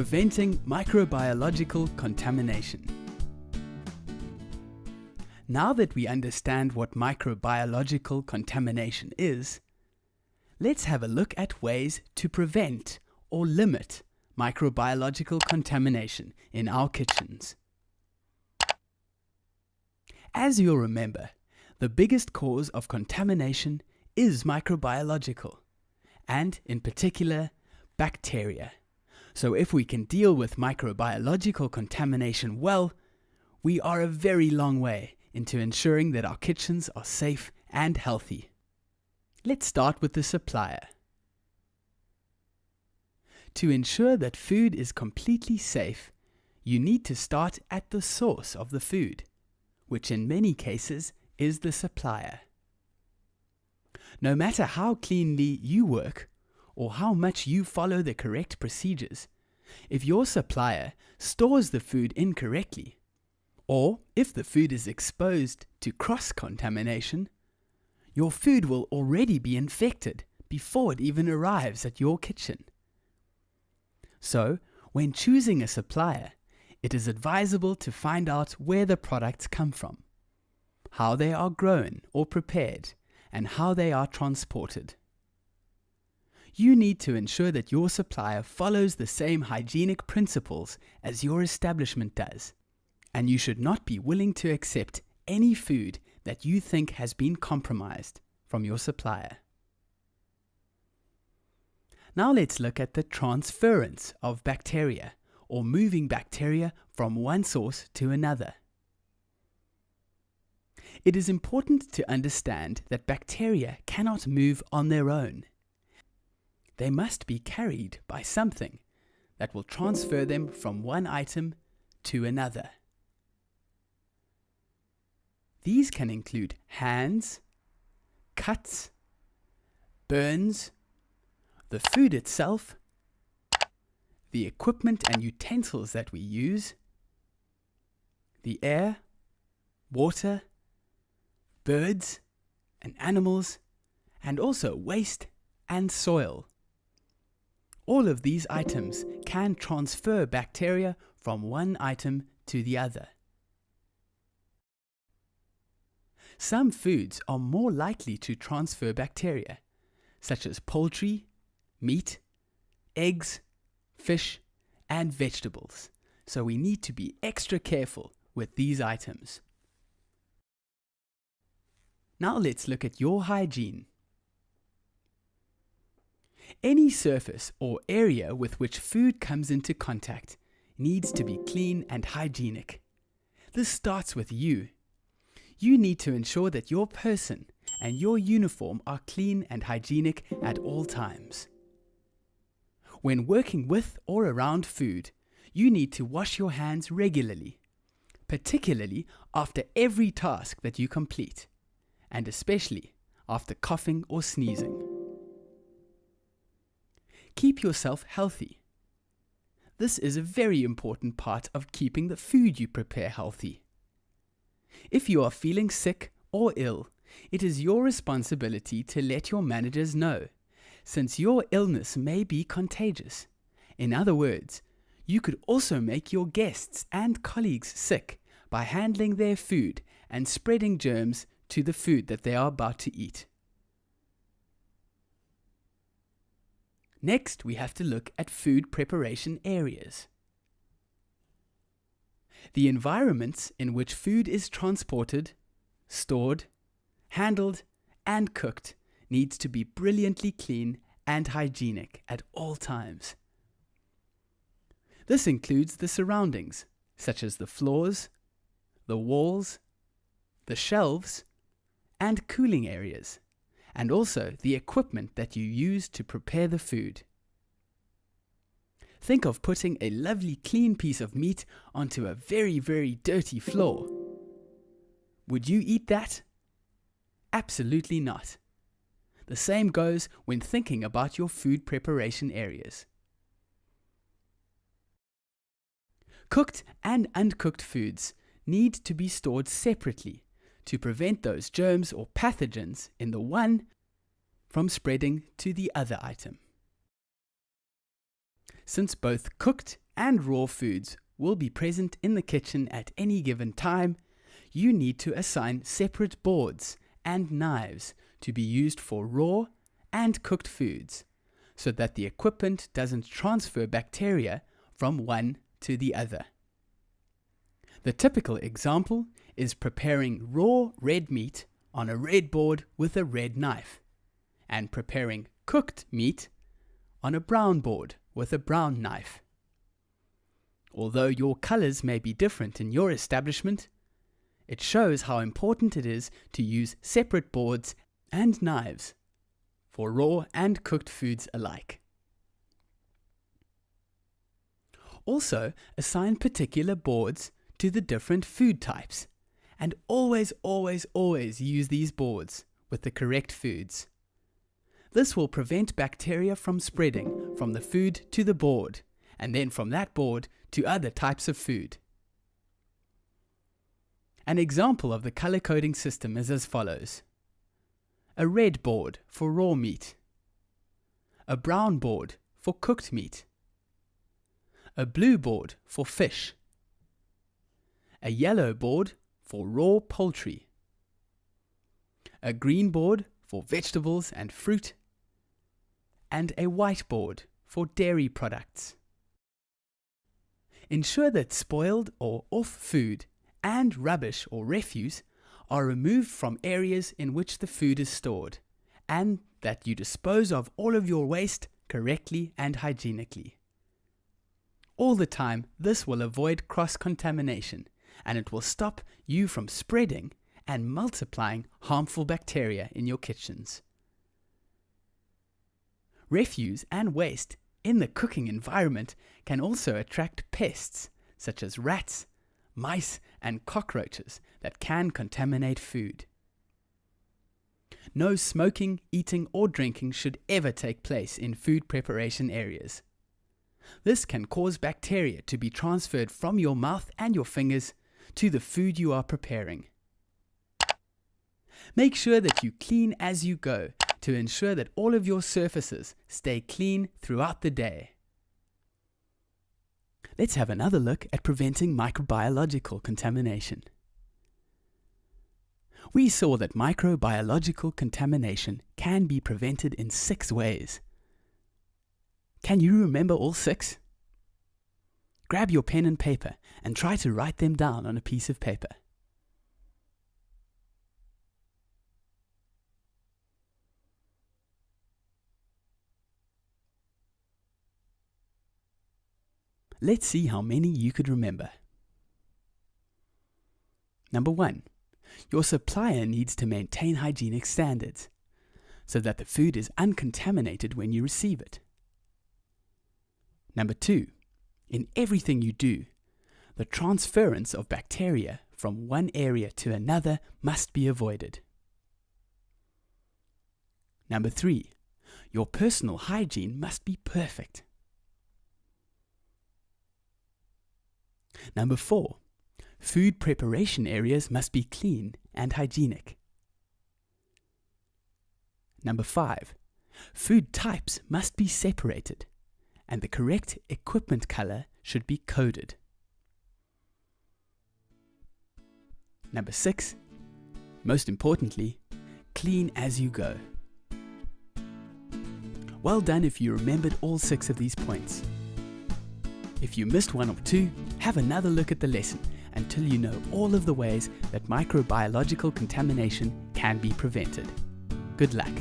Preventing microbiological contamination. Now that we understand what microbiological contamination is, let's have a look at ways to prevent or limit microbiological contamination in our kitchens. As you'll remember, the biggest cause of contamination is microbiological, and in particular, bacteria. So if we can deal with microbiological contamination well, we are a very long way into ensuring that our kitchens are safe and healthy. Let's start with the supplier. To ensure that food is completely safe, you need to start at the source of the food, which in many cases is the supplier. No matter how cleanly you work, or how much you follow the correct procedures, if your supplier stores the food incorrectly, or if the food is exposed to cross-contamination, your food will already be infected before it even arrives at your kitchen. So, when choosing a supplier, it is advisable to find out where the products come from, how they are grown or prepared, and how they are transported. You need to ensure that your supplier follows the same hygienic principles as your establishment does, and you should not be willing to accept any food that you think has been compromised from your supplier. Now let's look at the transference of bacteria, or moving bacteria from one source to another. It is important to understand that bacteria cannot move on their own. They must be carried by something that will transfer them from one item to another. These can include hands, cuts, burns, the food itself, the equipment and utensils that we use, the air, water, birds and animals, and also waste and soil. All of these items can transfer bacteria from one item to the other. Some foods are more likely to transfer bacteria, such as poultry, meat, eggs, fish, and vegetables, so we need to be extra careful with these items. Now let's look at your hygiene. Any surface or area with which food comes into contact needs to be clean and hygienic. This starts with you. You need to ensure that your person and your uniform are clean and hygienic at all times. When working with or around food, you need to wash your hands regularly, particularly after every task that you complete, and especially after coughing or sneezing. Keep yourself healthy. This is a very important part of keeping the food you prepare healthy. If you are feeling sick or ill, it is your responsibility to let your managers know, since your illness may be contagious. In other words, you could also make your guests and colleagues sick by handling their food and spreading germs to the food that they are about to eat. Next, we have to look at food preparation areas. The environments in which food is transported, stored, handled, and cooked needs to be brilliantly clean and hygienic at all times. This includes the surroundings, such as the floors, the walls, the shelves, and cooling areas, and also the equipment that you use to prepare the food. Think of putting a lovely clean piece of meat onto a very, very dirty floor. Would you eat that? Absolutely not. The same goes when thinking about your food preparation areas. Cooked and uncooked foods need to be stored separately to prevent those germs or pathogens in the one from spreading to the other item. Since both cooked and raw foods will be present in the kitchen at any given time, you need to assign separate boards and knives to be used for raw and cooked foods, so that the equipment doesn't transfer bacteria from one to the other. The typical example is preparing raw red meat on a red board with a red knife, and preparing cooked meat on a brown board with a brown knife. Although your colors may be different in your establishment, it shows how important it is to use separate boards and knives for raw and cooked foods alike. Also, assign particular boards to the different food types, and always use these boards with the correct foods. This will prevent bacteria from spreading from the food to the board, and then from that board to other types of food. An example of the color coding system is as follows: a red board for raw meat, a brown board for cooked meat, a blue board for fish, a yellow board for raw poultry, a green board for vegetables and fruit, and a white board for dairy products. Ensure that spoiled or off food and rubbish or refuse are removed from areas in which the food is stored, and that you dispose of all of your waste correctly and hygienically. All the time, this will avoid cross-contamination, and it will stop you from spreading and multiplying harmful bacteria in your kitchens. Refuse and waste in the cooking environment can also attract pests such as rats, mice, and cockroaches that can contaminate food. No smoking, eating, or drinking should ever take place in food preparation areas. This can cause bacteria to be transferred from your mouth and your fingers to the food you are preparing. Make sure that you clean as you go to ensure that all of your surfaces stay clean throughout the day. Let's have another look at preventing microbiological contamination. We saw that microbiological contamination can be prevented in 6 ways. Can you remember all 6? Grab your pen and paper and try to write them down on a piece of paper. Let's see how many you could remember. Number 1. Your supplier needs to maintain hygienic standards so that the food is uncontaminated when you receive it. Number 2. In everything you do, the transference of bacteria from one area to another must be avoided. Number 3. Your personal hygiene must be perfect. Number 4. Food preparation areas must be clean and hygienic. Number 5. Food types must be separated, and the correct equipment color should be coded. Number 6. Most importantly, clean as you go. Well done if you remembered all 6 of these points. If you missed 1 or 2, have another look at the lesson until you know all of the ways that microbiological contamination can be prevented. Good luck.